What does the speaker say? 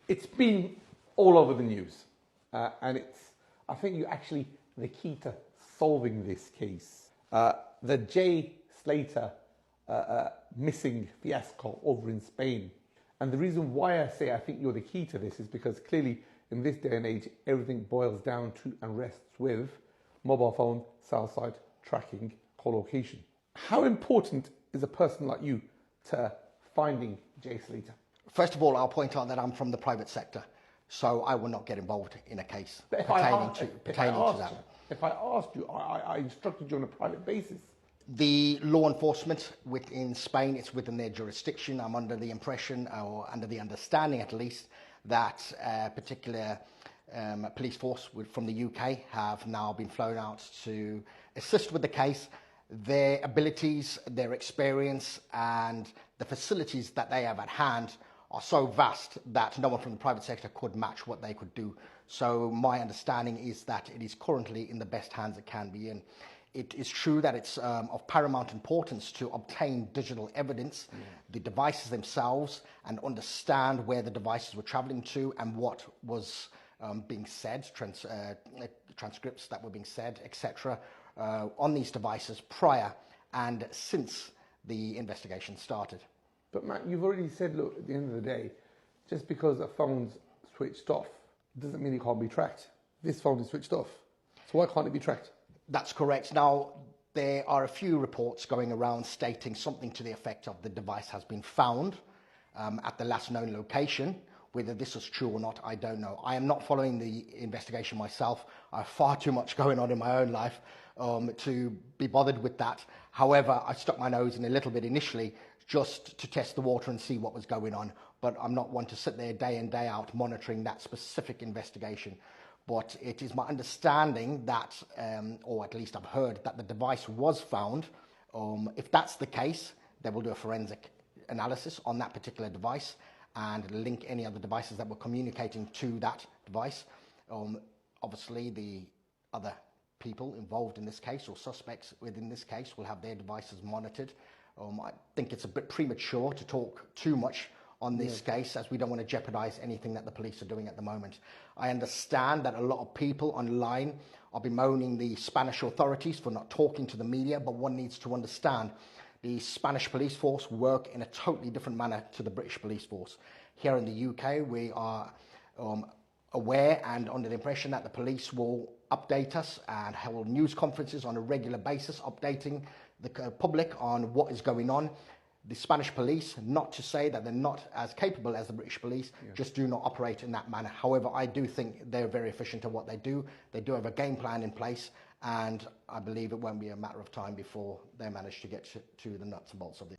It's been all over the news, and I think you're actually the key to solving this case. The Jay Slater missing fiasco over in Spain. And the reason why I say I think you're the key to this is because clearly in this day and age, everything boils down to and rests with mobile phone, cell site, tracking, collocation. How important is a person like you to finding Jay Slater? First of all, I'll point out that I'm from the private sector, so I will not get involved in a case pertaining to that. If I asked you, I instructed you on a private basis. The law enforcement within Spain, it's within their jurisdiction. I'm under the impression, or under the understanding at least, that a particular police force from the UK have now been flown out to assist with the case. Their abilities, their experience, and the facilities that they have at hand are so vast that no one from the private sector could match what they could do. So my understanding is that it is currently in the best hands it can be in. It is true that it's of paramount importance to obtain digital evidence, the devices themselves, and understand where the devices were traveling to and what was being said, transcripts that were being said, etc., on these devices prior and since the investigation started. But Matt, you've already said, look, at the end of the day, just because a phone's switched off doesn't mean it can't be tracked. This phone is switched off, so why can't it be tracked? That's correct. Now, there are a few reports going around stating something to the effect of the device has been found at the last known location. Whether this is true or not, I don't know. I am not following the investigation myself. I have far too much going on in my own life to be bothered with that. However, I stuck my nose in a little bit initially just to test the water and see what was going on. But I'm not one to sit there day in, day out monitoring that specific investigation. But it is my understanding that, or at least I've heard, that the device was found. If that's the case, they will do a forensic analysis on that particular device and link any other devices that were communicating to that device. Obviously, the other people involved in this case, or suspects within this case, will have their devices monitored. I think it's a bit premature to talk too much on this case, as we don't want to jeopardize anything that the police are doing at the moment. I understand that a lot of people online are bemoaning the Spanish authorities for not talking to the media, but one needs to understand the Spanish police force work in a totally different manner to the British police force. Here in the UK, we are aware and under the impression that the police will update us and hold news conferences on a regular basis, updating the public on what is going on. The Spanish police, not to say that they're not as capable as the British police, just do not operate in that manner. However, I do think they're very efficient at what they do. They do have a game plan in place, and I believe it won't be a matter of time before they manage to get to the nuts and bolts of this.